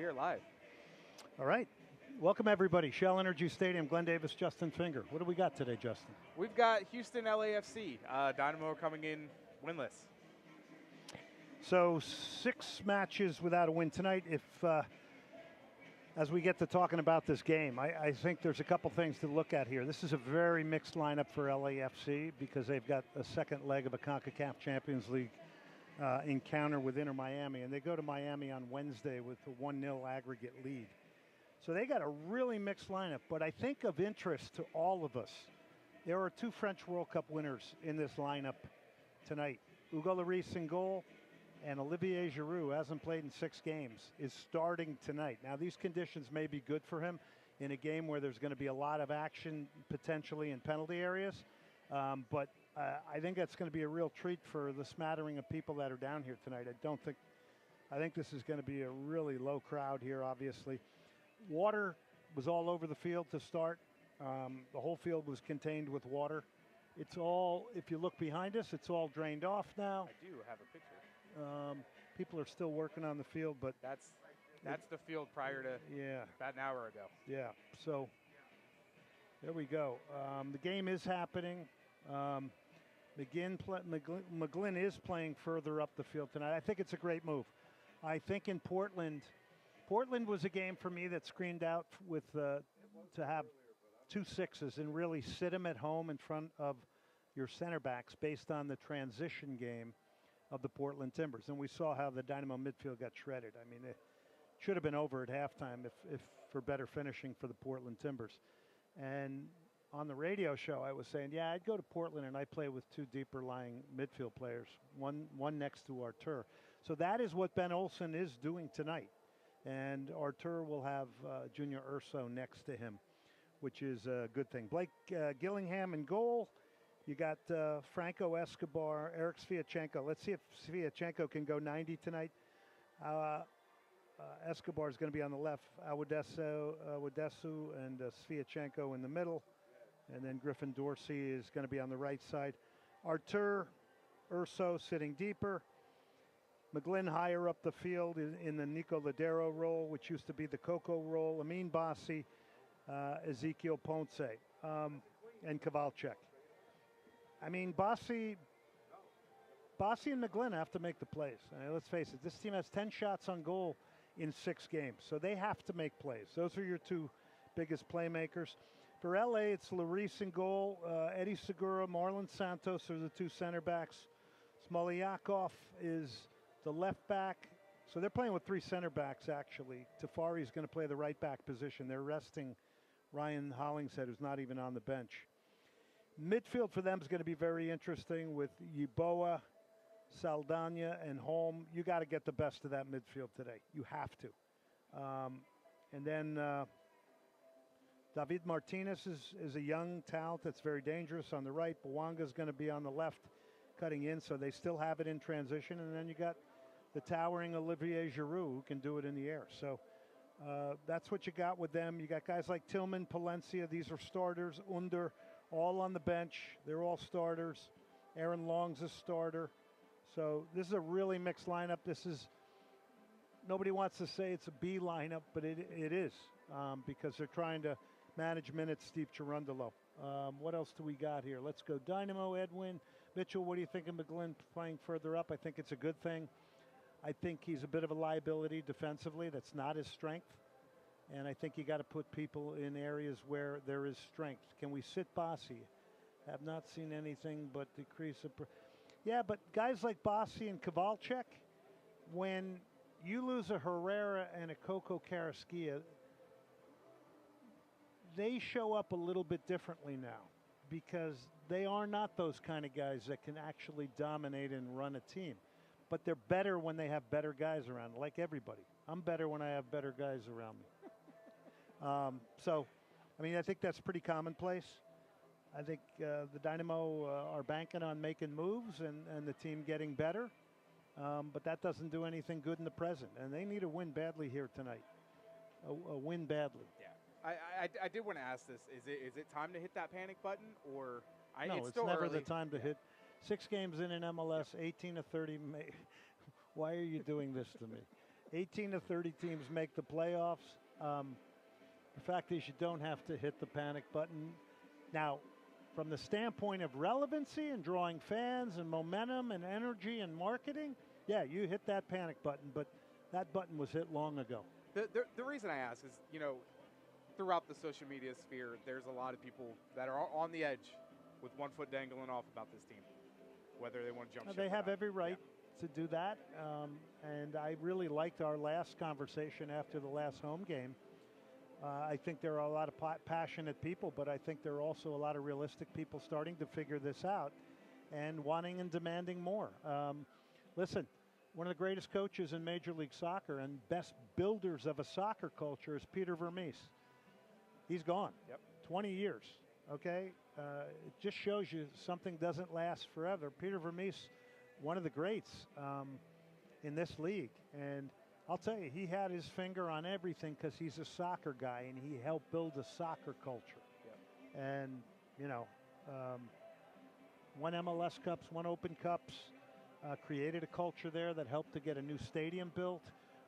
We are live. All right. Welcome, everybody. Shell Energy Stadium, Glenn Davis, Justin Finger. What do we got today, Justin? We've got Houston LAFC. Dynamo coming in winless. So 6 matches without a win tonight. As we get to talking about this game, I think there's a couple things to look at here. This is a very mixed lineup for LAFC because they've got a second leg of a CONCACAF Champions League encounter with Inter Miami, and they go to Miami on Wednesday with a 1-0 aggregate lead. So they got a really mixed lineup, but I think of interest to all of us, there are 2 French World Cup winners in this lineup tonight. Hugo Lloris in goal, and Olivier Giroud, who hasn't played in 6 games, is starting tonight. Now, these conditions may be good for him in a game where there's going to be a lot of action potentially in penalty areas, but I think that's going to be a real treat for the smattering of people that are down here tonight. I think this is going to be a really low crowd here, obviously. Water was all over the field to start. The whole field was contained with water. It's all, if you look behind us, it's all drained off now. I do have a picture. People are still working on the field, but that's the field prior to about an hour ago. Yeah, so there we go. The game is happening. McGlynn is playing further up the field tonight. I think it's a great move. I think in Portland was a game for me that screened out with to have 2 6s and really sit them at home in front of your center backs based on the transition game of the Portland Timbers. And we saw how the Dynamo midfield got shredded. I mean, it should have been over at halftime if for better finishing for the Portland Timbers. And on the radio show, I was saying, yeah, I'd go to Portland and I'd play with 2 deeper lying midfield players, one next to Artur. So that is what Ben Olsen is doing tonight. And Artur will have Junior Urso next to him, which is a good thing. Blake Gillingham in goal. You got Franco Escobar, Eric Sviatchenko. Let's see if Sviatchenko can go 90 tonight. Escobar is going to be on the left. Awadesu and Sviatchenko in the middle. And then Griffin Dorsey is going to be on the right side. Artur, Urso sitting deeper. McGlynn higher up the field in the Nico Ladero role, which used to be the Coco role. Amin Bassi, Ezekiel Ponce, and Kowalczyk. I mean, Bassi and McGlynn have to make the plays. Let's face it, this team has 10 shots on goal in 6 games, so they have to make plays. Those are your 2 biggest playmakers. For LA, it's Lloris in goal, Eddie Segura, Marlon Santos are the 2 center backs. Smolyakov is the left back. So they're playing with 3 center backs, actually. Tafari is going to play the right back position. They're resting Ryan Hollingshead, who's not even on the bench. Midfield for them is going to be very interesting with Yeboah, Saldana, and Holm. You got to get the best of that midfield today. You have to. And then David Martinez is a young talent that's very dangerous on the right. Bouanga is going to be on the left, cutting in, so they still have it in transition. And then you got the towering Olivier Giroud, who can do it in the air. So that's what you got with them. You got guys like Tillman, Palencia. These are starters. Under, all on the bench. They're all starters. Aaron Long's a starter. So this is a really mixed lineup. Nobody wants to say it's a B lineup, but it is because they're trying to manage minutes. Steve Cherundolo. What else do we got here? Let's go Dynamo, Edwin. Mitchell, what do you think of McGlynn playing further up? I think it's a good thing. I think he's a bit of a liability defensively. That's not his strength. And I think you got to put people in areas where there is strength. Can we sit Bassi? Have not seen anything but decrease of... Yeah, but guys like Bassi and Kowalczyk, when you lose a Herrera and a Coco Carrasquilla, they show up a little bit differently now because they are not those kind of guys that can actually dominate and run a team. But they're better when they have better guys around, like everybody. I'm better when I have better guys around me. I think that's pretty commonplace. I think the Dynamo are banking on making moves and the team getting better. But that doesn't do anything good in the present. And they need a win badly here tonight. A win badly. Yeah. I did want to ask this. Is it time to hit that panic button? Or no, it's still never early. the time to hit. 6 games in MLS, 18 to 30. Why are you doing this to me? 18 to 30 teams make the playoffs. The fact is you don't have to hit the panic button. Now, from the standpoint of relevancy and drawing fans and momentum and energy and marketing, yeah, you hit that panic button, but that button was hit long ago. The reason I ask is, throughout the social media sphere, there's a lot of people that are on the edge with one foot dangling off about this team, whether they want to jump ship They have or not. every right to do that, and I really liked our last conversation after the last home game. I think there are a lot of passionate people, but I think there are also a lot of realistic people starting to figure this out and wanting and demanding more. Listen, one of the greatest coaches in Major League Soccer and best builders of a soccer culture is Peter Vermees. He's gone. Yep. 20 years, okay? It just shows you something doesn't last forever. Peter Vermees, one of the greats in this league. And I'll tell you, he had his finger on everything because he's a soccer guy and he helped build a soccer culture. Yep. And, won MLS Cups, won Open Cups, created a culture there that helped to get a new stadium built,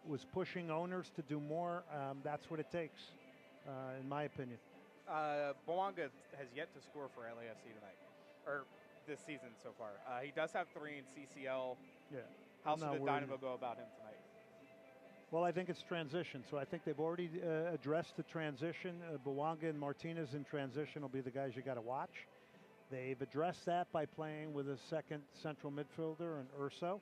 was pushing owners to do more. That's what it takes, in my opinion. Bouanga has yet to score for LAFC tonight, or this season so far. He does have 3 in CCL. Yeah. How should the Dynamo go about him tonight? Well, I think it's transition. So I think they've already addressed the transition. Bouanga and Martinez in transition will be the guys you got to watch. They've addressed that by playing with a second central midfielder and Urso.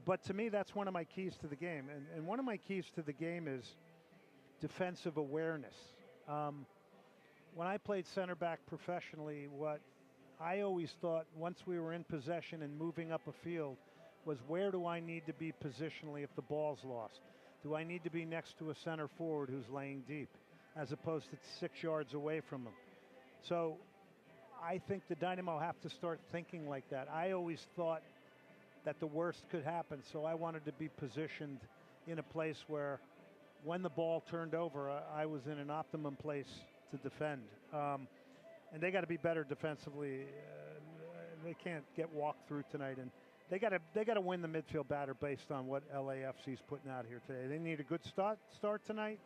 But to me, that's one of my keys to the game. And one of my keys to the game is defensive awareness. When I played center back professionally, what I always thought once we were in possession and moving up a field was, where do I need to be positionally if the ball's lost? Do I need to be next to a center forward who's laying deep as opposed to 6 yards away from him? So I think the Dynamo have to start thinking like that. I always thought that the worst could happen, so I wanted to be positioned in a place where when the ball turned over, I was in an optimum place to defend. And they got to be better defensively. They can't get walked through tonight, and they got to win the midfield battle based on what LAFC's putting out here today. They need a good start tonight.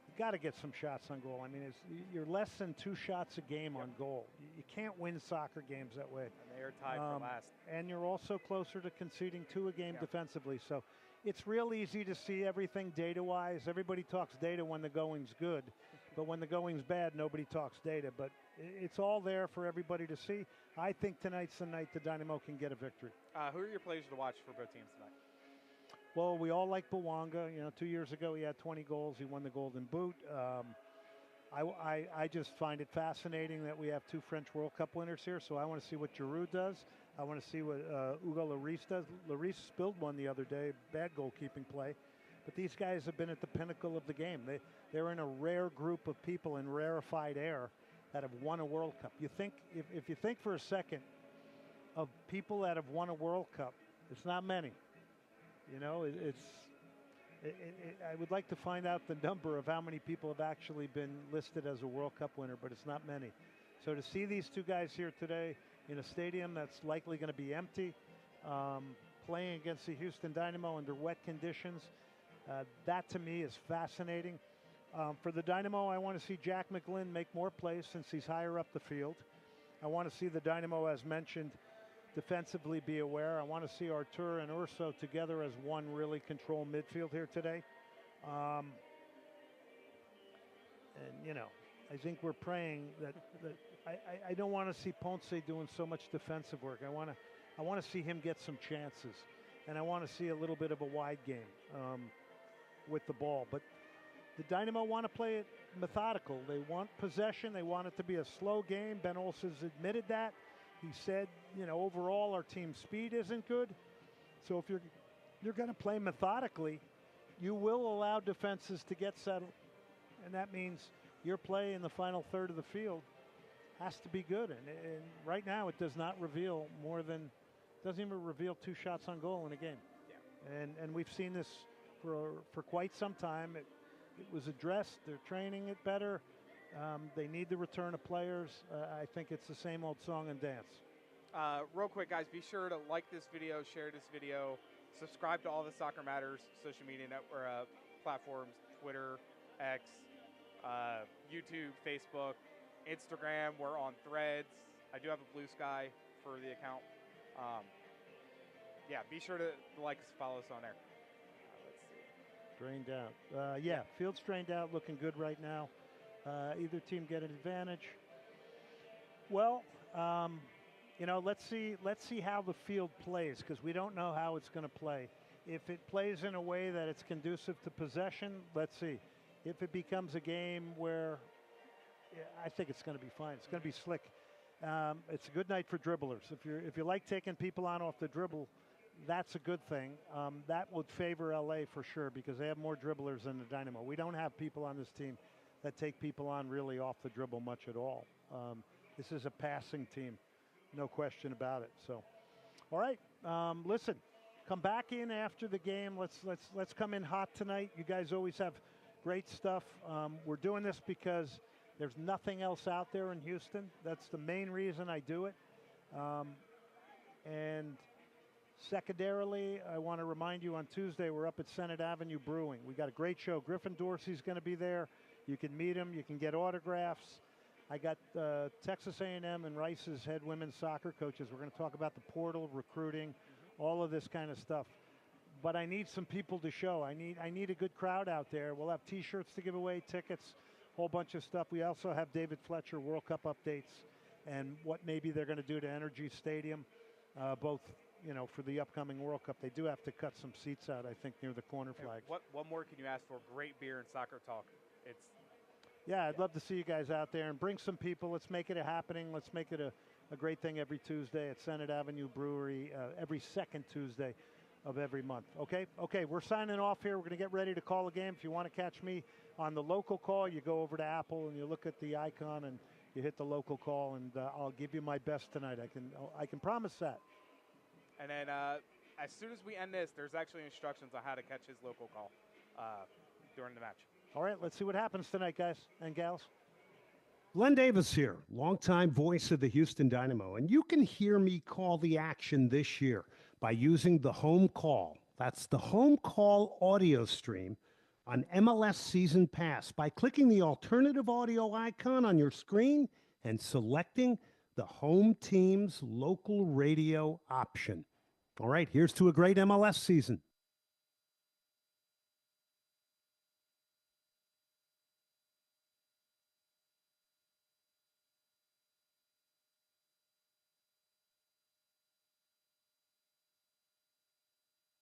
You got to get some shots on goal. I mean, you're less than 2 shots a game on goal. You can't win soccer games that way. And they are tied for last. And you're also closer to conceding 2 a game defensively. So it's real easy to see everything data-wise. Everybody talks data when the going's good. But when the going's bad, nobody talks data. But it's all there for everybody to see. I think tonight's the night the Dynamo can get a victory. Who are your players to watch for both teams tonight? Well, we all like Bouanga. 2 years ago he had 20 goals. He won the Golden Boot. I just find it fascinating that we have 2 French World Cup winners here. So I want to see what Giroud does. I want to see what Hugo Lloris does. Lloris spilled one the other day, bad goalkeeping play. But these guys have been at the pinnacle of the game. They're in a rare group of people in rarefied air that have won a World Cup. You think, if you think for a second of people that have won a World Cup, it's not many. I would like to find out the number of how many people have actually been listed as a World Cup winner, but it's not many. So to see these 2 guys here today in a stadium that's likely going to be empty, playing against the Houston Dynamo under wet conditions, that to me is fascinating. For the Dynamo, I want to see Jack McGlynn make more plays since he's higher up the field. I want to see the Dynamo, as mentioned, defensively be aware. I want to see Artur and Urso together as one really control midfield here today. I think we're praying that I don't want to see Ponce doing so much defensive work. I want to see him get some chances, and I want to see a little bit of a wide game with the ball. But the Dynamo want to play it methodical. They want possession. They want it to be a slow game. Ben Olsen's admitted that. He said, overall our team speed isn't good. So if you're going to play methodically, you will allow defenses to get settled. And that means your play in the final third of the field has to be good. And right now it does not reveal doesn't even reveal 2 shots on goal in a game. Yeah. And we've seen this for quite some time. It was addressed. They're training it better. They need the return of players. I think it's the same old song and dance. Real quick, guys, be sure to like this video, share this video, subscribe to all the Soccer Matters social media platforms, Twitter, X, YouTube, Facebook, Instagram. We're on Threads. I do have a Blue Sky for the account. Yeah, be sure to like us, follow us on there. Let's see. Drained out. Yeah, field's drained out, looking good right now. Either team get an advantage. Well, let's see how the field plays, because we don't know how it's going to play. If it plays in a way that it's conducive to possession, let's see. If it becomes a game where, I think it's going to be fine. It's going to be slick. It's a good night for dribblers. If you like taking people on off the dribble, that's a good thing. That would favor LA for sure, because they have more dribblers than the Dynamo. We don't have people on this team that take people on really off the dribble much at all. This is a passing team, no question about it. So, all right, listen, come back in after the game. Let's come in hot tonight. You guys always have great stuff. We're doing this because there's nothing else out there in Houston. That's the main reason I do it. And secondarily, I want to remind you, on Tuesday, we're up at Senate Avenue Brewing. We got a great show. Griffin Dorsey's going to be there. You can meet him. You can get autographs. I got Texas A&M and Rice's head women's soccer coaches. We're going to talk about the portal, recruiting, all of this kind of stuff. But I need some people to show. I need a good crowd out there. We'll have T-shirts to give away, tickets, whole bunch of stuff. We also have David Fletcher World Cup updates and what maybe they're going to do to Energy Stadium, both for the upcoming World Cup. They do have to cut some seats out, I think, near the corner flags. What more can you ask for? Great beer and soccer talk. Yeah, I'd love to see you guys out there and bring some people. Let's make it a happening. Let's make it a great thing every Tuesday at Senate Avenue Brewery, every second Tuesday of every month. Okay, we're signing off here. We're going to get ready to call a game. If you want to catch me on the local call, you go over to Apple and you look at the icon and you hit the local call, and I'll give you my best tonight. I can promise that. And then as soon as we end this, there's actually instructions on how to catch his local call during the match. All right, let's see what happens tonight, guys and gals. Glenn Davis here, longtime voice of the Houston Dynamo, and you can hear me call the action this year by using the home call. That's the home call audio stream on MLS Season Pass by clicking the alternative audio icon on your screen and selecting the home team's local radio option. All right, here's to a great MLS season.